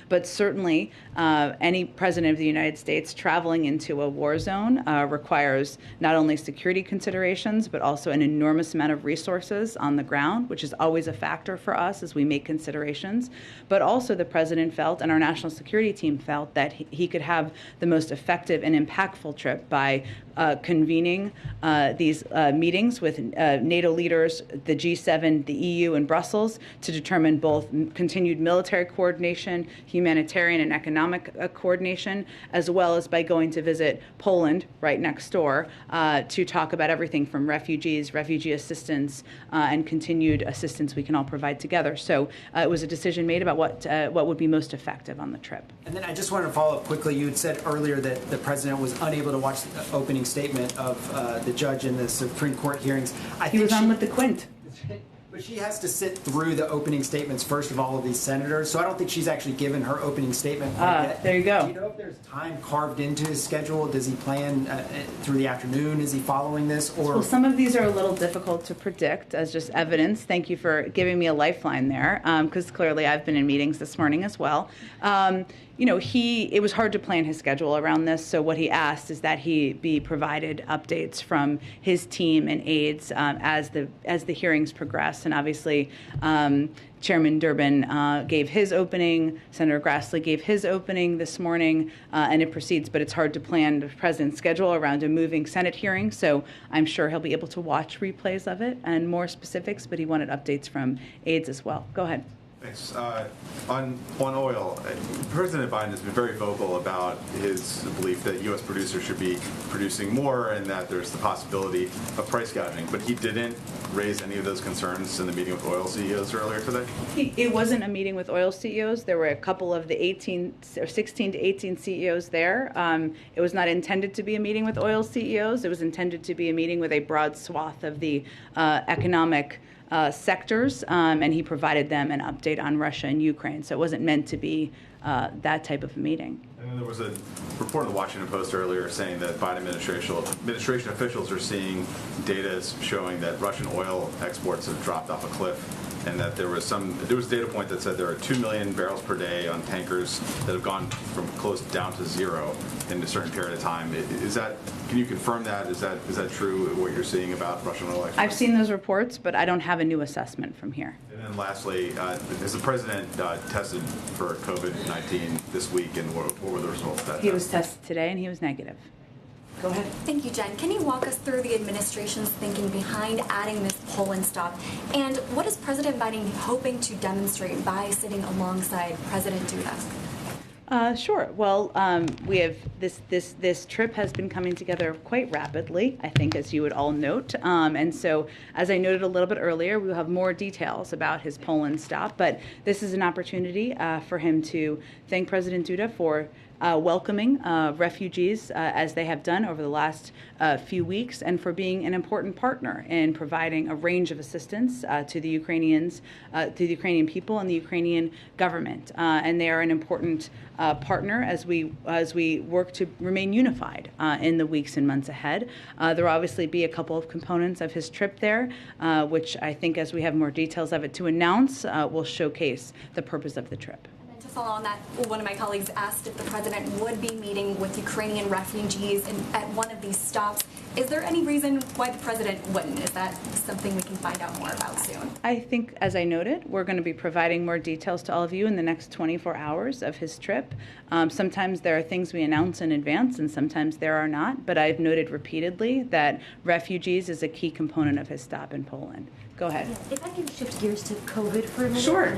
But certainly, any president of the United States traveling into a war zone requires not only security considerations, but also an enormous amount of resources on the ground, which is always a factor for us as we make considerations. But also the president felt, and our national security team felt, that he could have the most effective and impactful trip by convening these meetings with NATO leaders, the G7, the EU, and Brussels to determine both continued military coordination, humanitarian and economic coordination, as well as by going to visit Poland right next door to talk about everything from refugees, refugee assistance, and continued assistance we can all provide together. So it was a decision made about what would be most effective on the trip. And then I just wanted to follow up quickly. You had said earlier that the president was unable to watch the opening statement of the judge in the Supreme Court hearings. He was on with the Quint. But she has to sit through the opening statements first of all of these senators, so I don't think she's actually given her opening statement yet. There you go. Do you know if there's time carved into his schedule? Does he plan through the afternoon? Is he following this? Or Well, some of these are a little difficult to predict as just evidence. Thank you for giving me a lifeline there, because clearly I've been in meetings this morning as well. It was hard to plan his schedule around this, so what he asked is that he be provided updates from his team and aides as the hearings progress. And obviously, Chairman Durbin gave his opening, Senator Grassley gave his opening this morning, and it proceeds, but it's hard to plan the president's schedule around a moving Senate hearing, so I'm sure he'll be able to watch replays of it and more specifics, but he wanted updates from aides as well. Go ahead. Thanks. On oil, President Biden has been very vocal about his belief that U.S. producers should be producing more and that there's the possibility of price gouging. But he didn't raise any of those concerns in the meeting with oil CEOs earlier today? It wasn't a meeting with oil CEOs. There were a couple of the 16 to 18 CEOs there. It was not intended to be a meeting with oil CEOs. It was intended to be a meeting with a broad swath of the economic sectors, and he provided them an update on Russia and Ukraine. So it wasn't meant to be that type of a meeting. And then there was a report in the Washington Post earlier saying that Biden administration officials are seeing data showing that Russian oil exports have dropped off a cliff, and that there was data point that said there are 2 million barrels per day on tankers that have gone from close down to zero in a certain period of time. Can you confirm that? Is that true, what you're seeing about Russian oil exports? I've seen those reports, but I don't have a new assessment from here. And then lastly, has the president tested for COVID-19 this week, and what were the results of that? He was tested today, and he was negative. Go ahead. Thank you, Jen. Can you walk us through the administration's thinking behind adding this Poland stop? And what is President Biden hoping to demonstrate by sitting alongside President Duda? Sure. Well, we have this trip has been coming together quite rapidly, I think, as you would all note. And so, as I noted a little bit earlier, we will have more details about his Poland stop. But this is an opportunity for him to thank President Duda for welcoming refugees as they have done over the last few weeks, and for being an important partner in providing a range of assistance to the Ukrainians, to the Ukrainian people and the Ukrainian government. And they are an important partner as we work to remain unified in the weeks and months ahead. There will obviously be a couple of components of his trip there, which I think, as we have more details of it to announce, will showcase the purpose of the trip. To follow on that, one of my colleagues asked if the president would be meeting with Ukrainian refugees at one of these stops. Is there any reason why the president wouldn't? Is that something we can find out more about soon? I think, as I noted, we're going to be providing more details to all of you in the next 24 hours of his trip. Sometimes there are things we announce in advance, and sometimes there are not. But I've noted repeatedly that refugees is a key component of his stop in Poland. Go ahead. Yeah, if I can shift gears to COVID for a minute. Sure.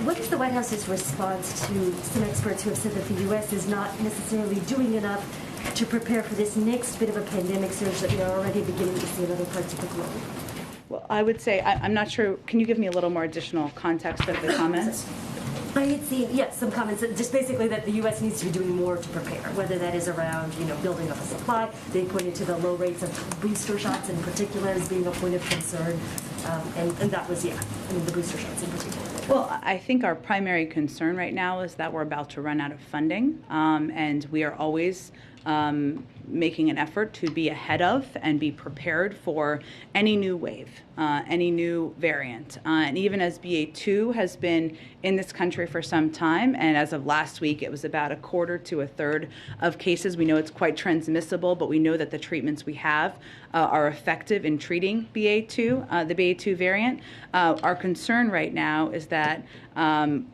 What is the White House's response to some experts who have said that the U.S. is not necessarily doing enough to prepare for this next bit of a pandemic surge that we are already beginning to see in other parts of the globe? Well, I would say, I'm not sure, can you give me a little more additional context of the comments? I had seen, yes, some comments that just basically that the U.S. needs to be doing more to prepare, whether that is around, building up a supply. They pointed to the low rates of booster shots in particular as being a point of concern, and that was, the booster shots in particular. Well, I think our primary concern right now is that we're about to run out of funding, and we are always making an effort to be ahead of and be prepared for any new wave, any new variant. And even as BA2 has been in this country for some time, and as of last week, it was about a quarter to a third of cases. We know it's quite transmissible, but we know that the treatments we have are effective in treating BA2, the BA2 variant. Our concern right now is that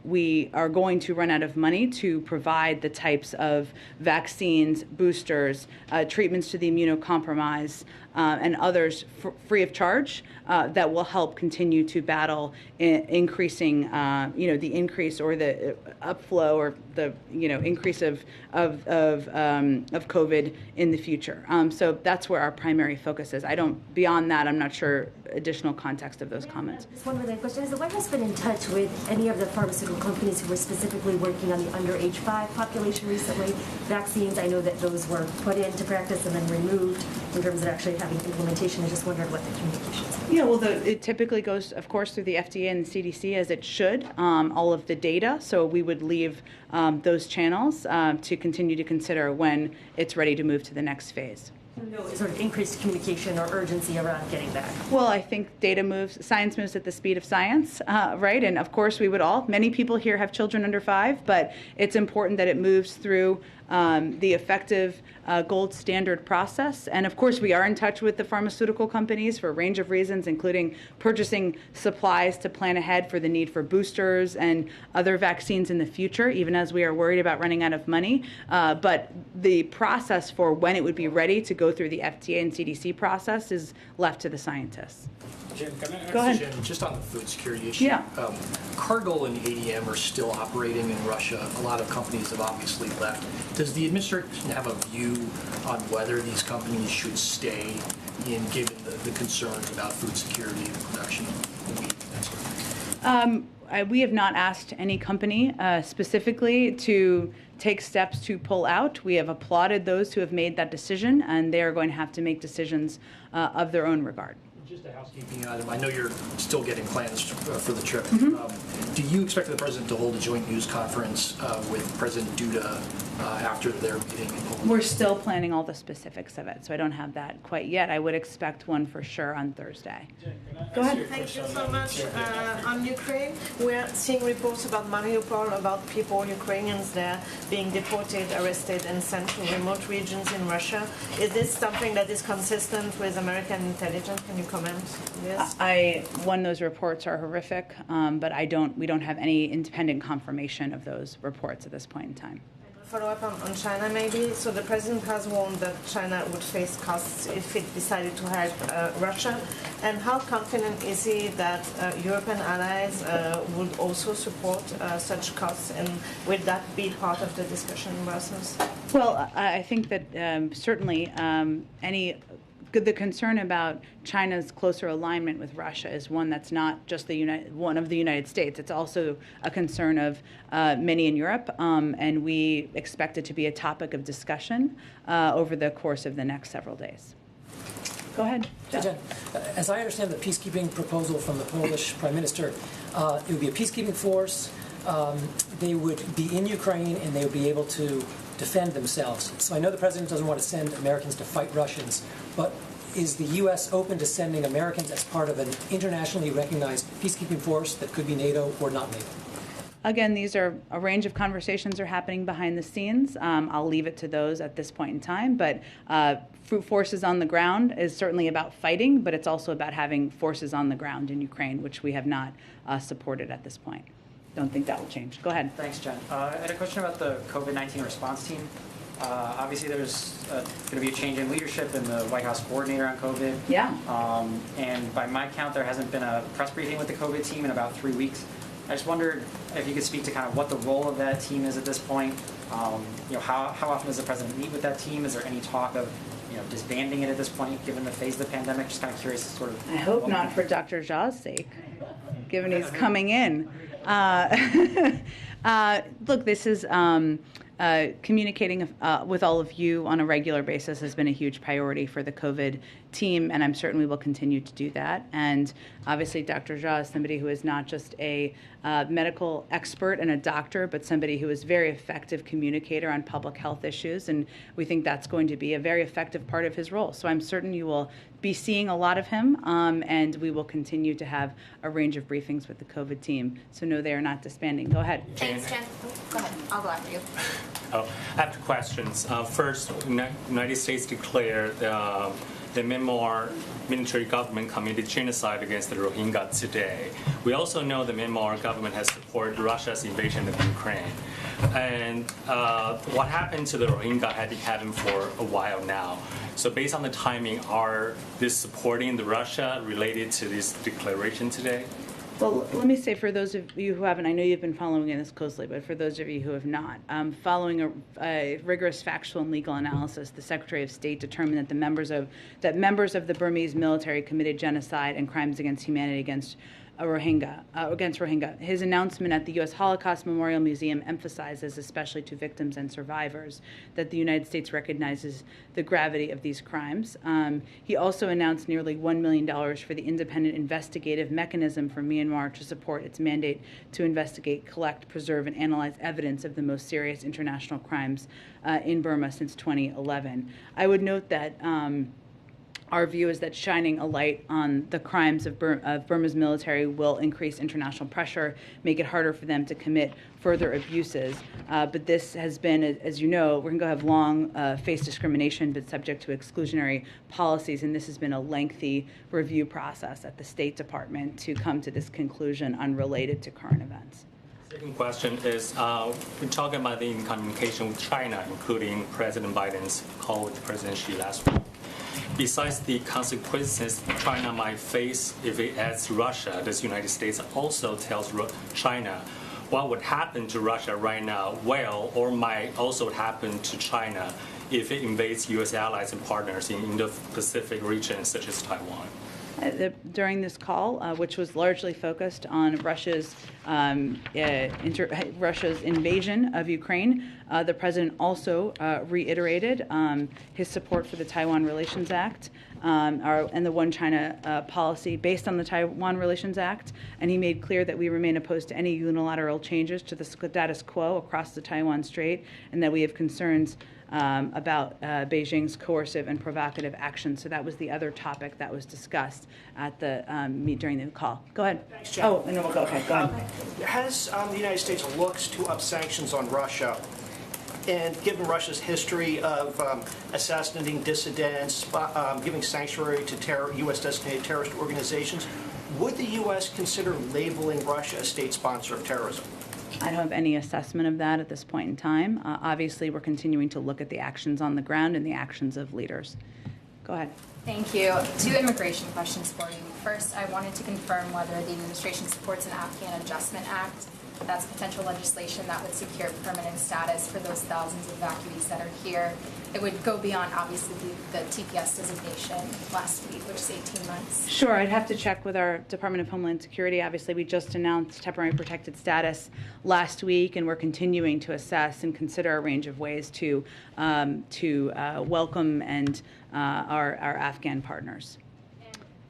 we are going to run out of money to provide the types of vaccines, boosters, treatments to the immunocompromised, and others free of charge that will help continue to battle increasing, the increase or the upflow or the, increase of COVID in the future. So that's where our primary focus is. Beyond that, I'm not sure additional context of those comments. Just one related question. Has the White House been in touch with any of the pharmaceutical companies who were specifically working on the under age 5 population recently? Vaccines, I know that those were put into practice and then removed in terms of actually having implementation. I just wondered what the communications are. Yeah, well, it typically goes, of course, through the FDA and the CDC, as it should, all of the data. So we would leave those channels to continue to consider when it's ready to move to the next phase. No sort of increased communication or urgency around getting back? Well, I think science moves at the speed of science, right? And of course many people here have children under 5, but it's important that it moves through the effective gold standard process. And of course, we are in touch with the pharmaceutical companies for a range of reasons, including purchasing supplies to plan ahead for the need for boosters and other vaccines in the future, even as we are worried about running out of money. But the process for when it would be ready to go through the FDA and CDC process is left to the scientists. Jen, can I ask Go ahead. Jen, just on the food security issue? Yeah. Cargill and ADM are still operating in Russia. A lot of companies have obviously left. Does the administration have a view on whether these companies should stay in, given the concerns about food security and production of meat and that sort of thing? We have not asked any company specifically to take steps to pull out. We have applauded those who have made that decision, and they are going to have to make decisions of their own regard. Just a housekeeping item. I know you're still getting plans for the trip. Mm-hmm. Do you expect the president to hold a joint news conference with President Duda after their meeting in Poland? We're still planning all the specifics of it, so I don't have that quite yet. I would expect one for sure on Thursday. Go ahead. Thank you so much. On Ukraine, we're seeing reports about Mariupol, about people, Ukrainians there, being deported, arrested in central remote regions in Russia. Is this something that is consistent with American intelligence? Can you comment on this? Those reports are horrific, but we don't have any independent confirmation of those reports at this point in time. follow-up on China maybe. So the president has warned that China would face costs if it decided to help Russia. And how confident is he that European allies would also support such costs? And would that be part of the discussion in Brussels? Well, I think that certainly the concern about China's closer alignment with Russia is one that's not just one of the United States. It's also a concern of many in Europe, and we expect it to be a topic of discussion over the course of the next several days. Go ahead, Jeff. Jen, as I understand the peacekeeping proposal from the Polish Prime Minister, it would be a peacekeeping force. They would be in Ukraine, and they would be able to defend themselves. So I know the president doesn't want to send Americans to fight Russians, but is the U.S. open to sending Americans as part of an internationally recognized peacekeeping force that could be NATO or not NATO? Again, these are a range of conversations are happening behind the scenes. I'll leave it to those at this point in time, but forces on the ground is certainly about fighting, but it's also about having forces on the ground in Ukraine, which we have not supported at this point. Don't think that will change. Go ahead. Thanks, Jen. I had a question about the COVID-19 response team. Obviously, there's going to be a change in leadership in the White House coordinator on COVID. Yeah. And by my count, there hasn't been a press briefing with the COVID team in about 3 weeks. I just wondered if you could speak to kind of what the role of that team is at this point. How often does the president meet with that team? Is there any talk of disbanding it at this point, given the phase of the pandemic? Just kind of curious, sort of. I hope not for Dr. Zha's sake, given he's coming in. Look, this is communicating with all of you on a regular basis has been a huge priority for the COVID team, and I'm certain we will continue to do that. And obviously, Dr. Zha is somebody who is not just a medical expert and a doctor, but somebody who is a very effective communicator on public health issues, and we think that's going to be a very effective part of his role. So I'm certain you will be seeing a lot of him, and we will continue to have a range of briefings with the COVID team. So no, they are not disbanding. Go ahead. Thanks, Jen. Go ahead. I'll go after you. I have two questions. First, United States declared the Myanmar military government committed genocide against the Rohingya today. We also know the Myanmar government has supported Russia's invasion of Ukraine. And what happened to the Rohingya had been happening for a while now. So based on the timing, are this supporting the Russia related to this declaration today? Well, let me say for those of you who haven't, I know you've been following this closely, but for those of you who have not, following a rigorous factual and legal analysis, the Secretary of State determined that members of the Burmese military committed genocide and crimes against humanity against Rohingya. His announcement at the U.S. Holocaust Memorial Museum emphasizes, especially to victims and survivors, that the United States recognizes the gravity of these crimes. He also announced nearly $1 million for the independent investigative mechanism for Myanmar to support its mandate to investigate, collect, preserve, and analyze evidence of the most serious international crimes in Burma since 2011. I would note that our view is that shining a light on the crimes of Burma's military will increase international pressure, make it harder for them to commit further abuses. But this has been, as you know, we're going to have long face discrimination, but subject to exclusionary policies, and this has been a lengthy review process at the State Department to come to this conclusion unrelated to current events. Second question is, we're talking about the communication with China, including President Biden's call with President Xi last week. Besides the consequences China might face if it adds Russia, does the United States also tells China what would happen to Russia right now, well, or might also happen to China if it invades U.S. allies and partners in Indo-Pacific regions such as Taiwan? During this call, which was largely focused on Russia's invasion of Ukraine, the president also reiterated his support for the Taiwan Relations Act and the One China policy based on the Taiwan Relations Act, and he made clear that we remain opposed to any unilateral changes to the status quo across the Taiwan Strait, and that we have concerns about Beijing's coercive and provocative actions. So that was the other topic that was discussed at the during the call. Go ahead. Thanks, Jen. Oh, and then we'll go. Okay, go ahead. Has the United States looked to up sanctions on Russia? And given Russia's history of assassinating dissidents, giving sanctuary to U.S.-designated terrorist organizations, would the U.S. consider labeling Russia a state sponsor of terrorism? I don't have any assessment of that at this point in time. Obviously, we're continuing to look at the actions on the ground and the actions of leaders. Go ahead. Thank you. 2 immigration questions for you. First, I wanted to confirm whether the administration supports an Afghan Adjustment Act. That's potential legislation that would secure permanent status for those thousands of evacuees that are here. It would go beyond, obviously, the TPS designation last week, which is 18 months. Sure, I'd have to check with our Department of Homeland Security. Obviously, we just announced temporary protected status last week, and we're continuing to assess and consider a range of ways to welcome and our Afghan partners.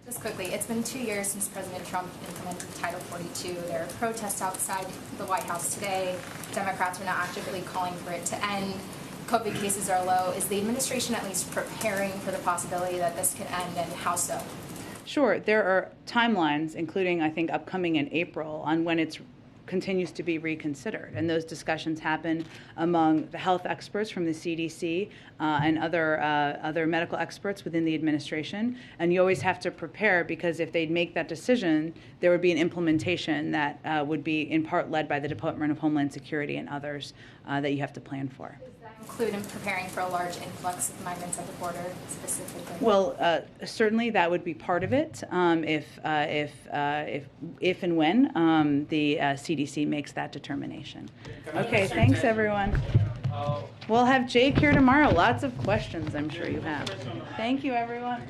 Just quickly, it's been 2 years since President Trump implemented Title 42. There are protests outside the White House today. Democrats are now actively calling for it to end. COVID cases are low. Is the administration at least preparing for the possibility that this could end, and how so? Sure. There are timelines, including, I think, upcoming in April, on when it continues to be reconsidered. And those discussions happen among the health experts from the CDC and other medical experts within the administration. And you always have to prepare, because if they'd make that decision, there would be an implementation that would be in part led by the Department of Homeland Security and others that you have to plan for. Include in preparing for a large influx of migrants at the border specifically? Well, certainly that would be part of it if and when the CDC makes that determination. Okay, thanks everyone. We'll have Jake here tomorrow. Lots of questions I'm sure you have. Thank you everyone.